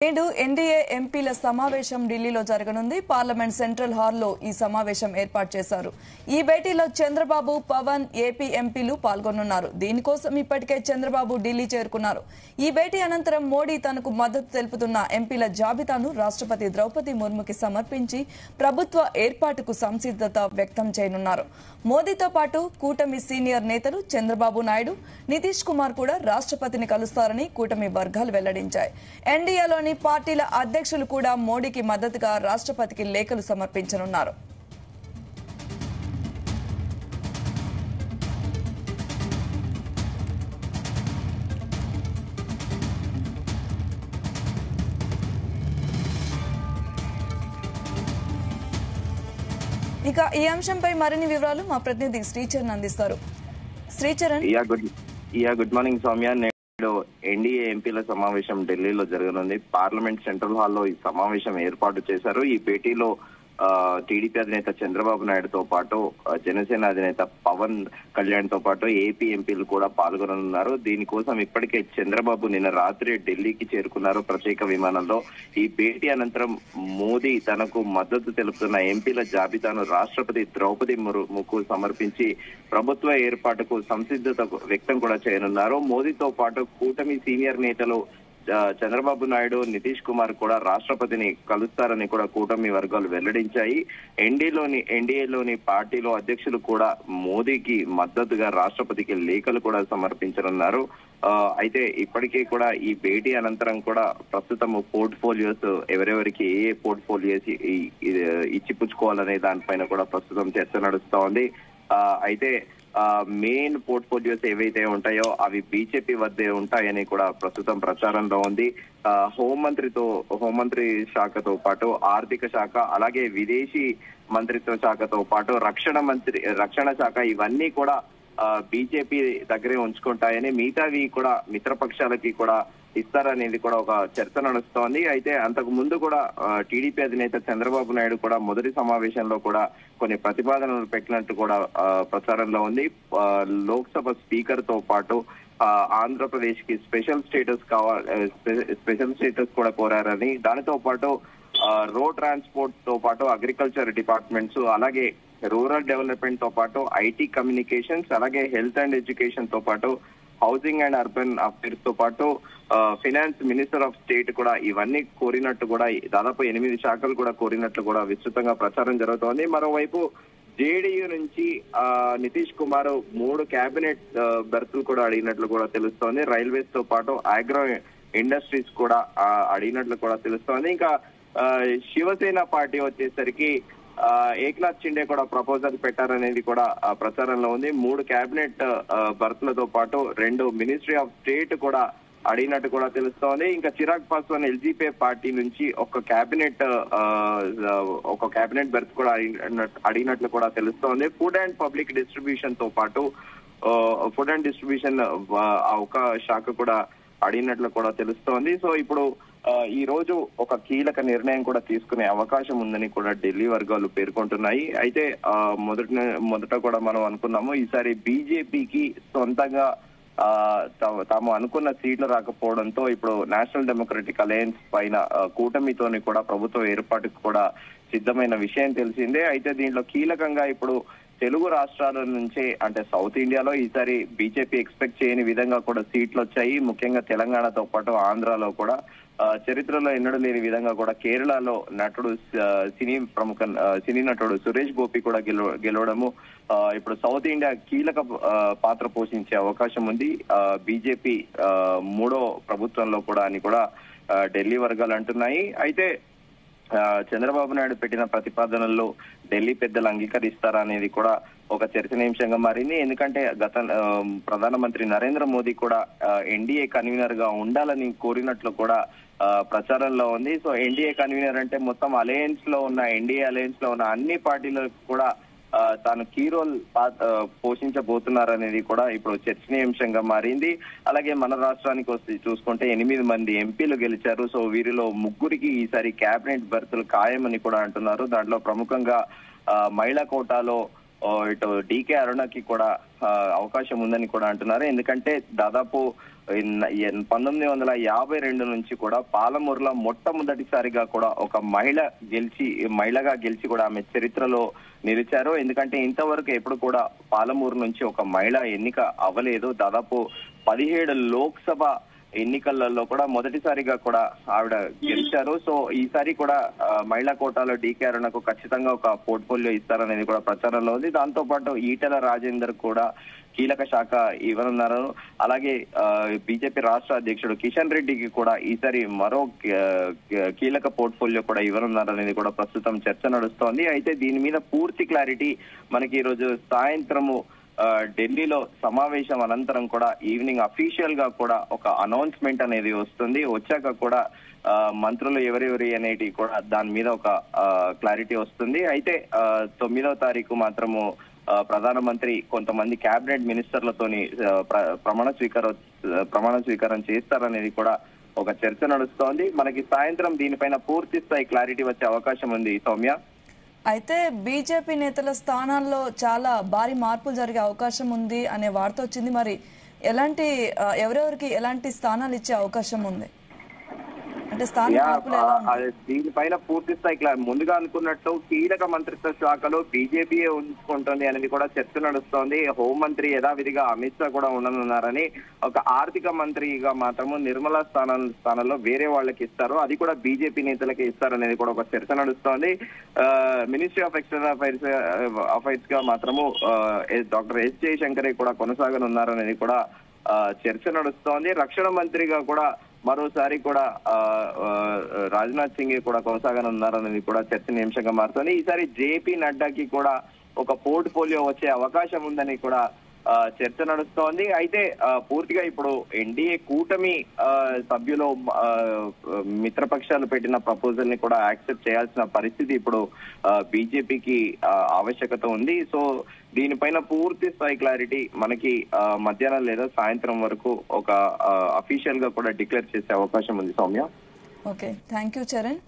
నేడు ఎన్డీఏ ఎంపీల సమావేశం ఢిల్లీలో జరగనుంది. పార్లమెంట్ సెంట్రల్ హాల్లో ఈ సమావేశం ఏర్పాటు చేశారు. ఈ భేటీలో చంద్రబాబు, పవన్, ఏపీ ఎంపీలు పాల్గొనున్నారు. దీనికోసం ఇప్పటికే చంద్రబాబు ఢిల్లీ చేరుకున్నారు. ఈ భేటీ అనంతరం మోడీ తనకు మద్దతు తెలుపుతున్న ఎంపీల జాబితాను రాష్ట్రపతి ద్రౌపది ముర్ముకి సమర్పించి ప్రభుత్వ ఏర్పాటుకు సంసిద్ధత వ్యక్తం చేయనున్నారు. మోదీతో పాటు కూటమి సీనియర్ నేతలు చంద్రబాబు నాయుడు, నితీష్ కుమార్ కూడా రాష్ట్రపతిని కలుస్తారని కూటమి వర్గాలు వెల్లడించాయి. ఎన్డీఏలోని పార్టీల అధ్యక్షులు కూడా మోడీకి మద్దతుగా రాష్ట్రపతికి లేఖలు సమర్పించనున్నారు. ఇక ఈ అంశంపై మరిన్ని వివరాలు మా ప్రతినిధి శ్రీచరణ్ అందిస్తారు. Sricharan. Good morning Soumya. NDA ఎంపీల సమావేశం ఢిల్లీలో జరగనుంది. పార్లమెంట్ సెంట్రల్ హాల్లో ఈ సమావేశం ఏర్పాటు చేశారు. ఈ భేటీలో టీడీపీ అధినేత చంద్రబాబు నాయుడుతో పాటు జనసేన అధినేత పవన్ కళ్యాణ్ తో పాటు ఏపీ ఎంపీలు కూడా పాల్గొననున్నారు. దీనికోసం ఇప్పటికే చంద్రబాబు నిన్న రాత్రి ఢిల్లీకి చేరుకున్నారు ప్రత్యేక విమానంలో. ఈ భేటీ అనంతరం మోదీ తనకు మద్దతు తెలుపుతున్న ఎంపీల జాబితాను రాష్ట్రపతి ద్రౌపది ముర్ముకు సమర్పించి ప్రభుత్వ ఏర్పాటుకు సంసిద్ధత వ్యక్తం కూడా చేయనున్నారు. మోదీతో పాటు కూటమి సీనియర్ నేతలు చంద్రబాబు నాయుడు, నితీష్ కుమార్ కూడా రాష్ట్రపతిని కలుస్తారని కూడా కూటమి వర్గాలు వెల్లడించాయి. ఎన్డీఏలోని పార్టీలో అధ్యక్షులు కూడా మోదీకి మద్దతుగా రాష్ట్రపతికి లేఖలు కూడా సమర్పించనున్నారు. అయితే ఇప్పటికే కూడా ఈ భేటీ అనంతరం కూడా ప్రస్తుతం పోర్ట్ఫోలియోస్ ఎవరెవరికి ఏ పోర్ట్ఫోలియోస్ ఇచ్చిపుచ్చుకోవాలనే దానిపైన కూడా ప్రస్తుతం చర్చ నడుస్తా ఉంది. అయితే మెయిన్ పోర్ట్ఫోలియోస్ ఏవైతే ఉంటాయో అవి బీజేపీ వద్దే ఉంటాయని కూడా ప్రస్తుతం ప్రచారంలో ఉంది. హోంమంత్రి శాఖతో పాటు ఆర్థిక శాఖ, అలాగే విదేశీ మంత్రిత్వ శాఖతో పాటు రక్షణ శాఖ ఇవన్నీ కూడా బీజేపీ దగ్గరే ఉంచుకుంటాయని, మిగతావి కూడా మిత్రపక్షాలకి కూడా ఇస్తారనేది కూడా ఒక చర్చ నడుస్తోంది. అయితే అంతకు ముందు కూడా టీడీపీ అధినేత చంద్రబాబు నాయుడు కూడా మొదటి సమావేశంలో కూడా కొన్ని ప్రతిపాదనలు పెట్టినట్టు కూడా ప్రచారంలో ఉంది. లోక్సభ స్పీకర్ తో పాటు ఆంధ్రప్రదేశ్ కి స్పెషల్ స్టేటస్ కూడా కోరారని, దానితో పాటు రోడ్ ట్రాన్స్పోర్ట్ తో పాటు అగ్రికల్చర్ డిపార్ట్మెంట్స్, అలాగే రూరల్ డెవలప్మెంట్ తో పాటు ఐటీ కమ్యూనికేషన్స్, అలాగే హెల్త్ అండ్ ఎడ్యుకేషన్ తో పాటు హౌసింగ్ అండ్ అర్బన్ అఫైర్స్ తో పాటు ఫైనాన్స్ మినిస్టర్ ఆఫ్ స్టేట్ కూడా ఇవన్నీ కోరినట్టు కూడా దాదాపు 8 శాఖలు కూడా కోరినట్లు కూడా విస్తృతంగా ప్రచారం జరుగుతోంది. మరోవైపు జేడీయూ నుంచి నితీష్ కుమార్ 3 కేబినెట్ బెర్తులు కూడా అడిగినట్లు కూడా తెలుస్తోంది. రైల్వేస్ తో పాటు ఆగ్రో ఇండస్ట్రీస్ కూడా అడిగినట్లు కూడా తెలుస్తోంది. ఇంకా శివసేన పార్టీ వచ్చేసరికి ఏక్నాథ్ షిండే కూడా ప్రపోజల్ పెట్టారనేది కూడా ప్రచారంలో ఉంది. 3 కేబినెట్ బర్త్లతో పాటు 2 మినిస్ట్రీ ఆఫ్ స్టేట్ కూడా అడిగినట్టు కూడా తెలుస్తోంది. ఇంకా చిరాగ్ పాస్వాన్ ఎల్జీపీ పార్టీ నుంచి ఒక కేబినెట్ బెర్త్ కూడా అడిగినట్లు కూడా తెలుస్తోంది. ఫుడ్ అండ్ పబ్లిక్ డిస్ట్రిబ్యూషన్ తో పాటు ఫుడ్ అండ్ డిస్ట్రిబ్యూషన్ ఒక శాఖ కూడా అడిగినట్లు కూడా తెలుస్తోంది. సో ఇప్పుడు ఈ రోజు ఒక కీలక నిర్ణయం కూడా తీసుకునే అవకాశం ఉందని కూడా ఢిల్లీ వర్గాలు పేర్కొంటున్నాయి. అయితే మొదట కూడా మనం అనుకున్నాము, ఈసారి బీజేపీకి సొంతంగా తాము అనుకున్న సీట్లు రాకపోవడంతో ఇప్పుడు నేషనల్ డెమోక్రటిక్ అలయన్స్ పైన కూటమితోని కూడా ప్రభుత్వ ఏర్పాటుకు కూడా సిద్ధమైన విషయం తెలిసిందే. అయితే దీంట్లో కీలకంగా ఇప్పుడు తెలుగు రాష్ట్రాల నుంచే, అంటే సౌత్ ఇండియాలో ఈసారి బీజేపీ ఎక్స్పెక్ట్ చేయని విధంగా కూడా సీట్లు వచ్చాయి. ముఖ్యంగా తెలంగాణతో పాటు ఆంధ్రాలో కూడా చరిత్రలో ఎన్నడూ లేని విధంగా కూడా కేరళలో సినీ నటుడు సురేష్ గోపి కూడా గెలవడము ఇప్పుడు సౌత్ ఇండియా కీలక పాత్ర పోషించే అవకాశం ఉంది బీజేపీ 3వ ప్రభుత్వంలో కూడా అని కూడా ఢిల్లీ వర్గాలు అంటున్నాయి. అయితే చంద్రబాబు నాయుడు పెట్టిన ప్రతిపాదనల్లో ఢిల్లీ పెద్దలు అంగీకరిస్తారా అనేది కూడా ఒక చర్చనీయాంశంగా మారింది. ఎందుకంటే ప్రధానమంత్రి నరేంద్ర మోదీ కూడా ఎన్డీఏ కన్వీనర్ గా ఉండాలని కోరినట్లు కూడా ప్రచారంలో ఉంది. సో ఎన్డీఏ కన్వీనర్ అంటే మొత్తం ఎన్డీఏ అలయన్స్ లో ఉన్న అన్ని పార్టీలకు కూడా తాను కీ రోల్ పోషించబోతున్నారనేది కూడా ఇప్పుడు చర్చనీయాంశంగా మారింది. అలాగే మన రాష్ట్రానికి వస్తే చూసుకుంటే 8 మంది ఎంపీలు గెలిచారు. సో వీరిలో 3కి ఈసారి కేబినెట్ బెర్తులు ఖాయమని కూడా అంటున్నారు. దాంట్లో ప్రముఖంగా మహిళా కోటాలో ఇటు డీకే అరుణకి కూడా అవకాశం ఉందని కూడా అంటున్నారు. ఎందుకంటే దాదాపు 1952 నుంచి కూడా పాలమూరులో మొట్టమొదటిసారిగా కూడా ఒక మహిళగా గెలిచి కూడా ఆమె చరిత్రలో నిలిచారు. ఎందుకంటే ఇంతవరకు ఎప్పుడు కూడా పాలమూరు నుంచి ఒక మహిళ ఎన్నిక అవ్వలేదు. దాదాపు 17 లోక్సభ ఎన్నికలలో కూడా మొదటిసారిగా కూడా ఆవిడ గెలిచారు. సో ఈసారి కూడా మహిళా కోటాలో డీకే అరుణకు ఖచ్చితంగా ఒక పోర్ట్ఫోలియో ఇస్తారనేది కూడా ప్రచారంలో ఉంది. దాంతో పాటు ఈటెల రాజేందర్ కూడా కీలక శాఖ ఇవ్వనున్నారు. అలాగే బీజేపీ రాష్ట్ర అధ్యక్షుడు కిషన్ రెడ్డికి కూడా ఈసారి మరో కీలక పోర్ట్ఫోలియో కూడా ఇవ్వనున్నారనేది కూడా ప్రస్తుతం చర్చ నడుస్తోంది. అయితే దీని మీద పూర్తి క్లారిటీ మనకి ఈ రోజు సాయంత్రము ఢిల్లీలో సమావేశం అనంతరం కూడా ఈవినింగ్ అఫీషియల్ గా కూడా ఒక అనౌన్స్మెంట్ అనేది వస్తుంది. వచ్చాక కూడా మంత్రులు ఎవరెవరి అనేది కూడా దాని మీద ఒక క్లారిటీ వస్తుంది. అయితే 9వ తారీఖు మాత్రము ప్రధానమంత్రి కొంతమంది కేబినెట్ మినిస్టర్లతోని ప్రమాణ స్వీకారం చేస్తారనేది కూడా ఒక చర్చ నడుస్తోంది. మనకి సాయంత్రం దీనిపైన పూర్తి స్థాయి క్లారిటీ వచ్చే అవకాశం ఉంది సౌమ్య. అయితే బీజేపీ నేతల స్థానాల్లో చాలా భారీ మార్పులు జరిగే అవకాశం ఉంది అనే వార్త వచ్చింది. మరి ఎవరెవరికి ఎలాంటి స్థానాలు ఇచ్చే అవకాశం ఉంది? అంటే దీనిపైన పూర్తి స్థాయి ముందుగా అనుకున్నట్టు కీలక మంత్రిత్వ శాఖలో బీజేపీయే ఉంచుకుంటుంది అనేది కూడా చర్చ నడుస్తోంది. హోంమంత్రి యథావిధిగా అమిత్ షా కూడా ఉండనున్నారని, ఒక ఆర్థిక మంత్రిగా మాత్రము నిర్మలా స్థానంలో వేరే వాళ్ళకి ఇస్తారు, అది కూడా బీజేపీ నేతలకి ఇస్తారనేది కూడా ఒక చర్చ నడుస్తోంది. మినిస్ట్రీ ఆఫ్ ఎక్స్టర్నల్ అఫైర్స్ గా మాత్రము డాక్టర్ ఎస్ జయశంకర్ కూడా కొనసాగనున్నారనేది కూడా చర్చ నడుస్తోంది. రక్షణ మంత్రిగా కూడా మరోసారి కూడా రాజ్నాథ్ సింగ్ కూడా కొనసాగనున్నారనేది కూడా చర్చనీయాంశంగా మారుతుంది. ఈసారి జేపీ నడ్డాకి కూడా ఒక పోర్ట్ఫోలియో వచ్చే అవకాశం ఉందని కూడా చర్చ నడుస్తోంది. అయితే పూర్తిగా ఇప్పుడు ఎన్డీఏ కూటమి సభ్యులు మిత్రపక్షాలు పెట్టిన ప్రపోజల్ ని కూడా యాక్సెప్ట్ చేయాల్సిన పరిస్థితి ఇప్పుడు బీజేపీకి ఆవశ్యకత ఉంది. సో దీనిపైన పూర్తి స్థాయి క్లారిటీ మనకి మధ్యాహ్నం లేదా సాయంత్రం వరకు ఒక అఫీషియల్ గా కూడా డిక్లేర్ చేసే అవకాశం ఉంది Soumya. Okay, thank you Charan.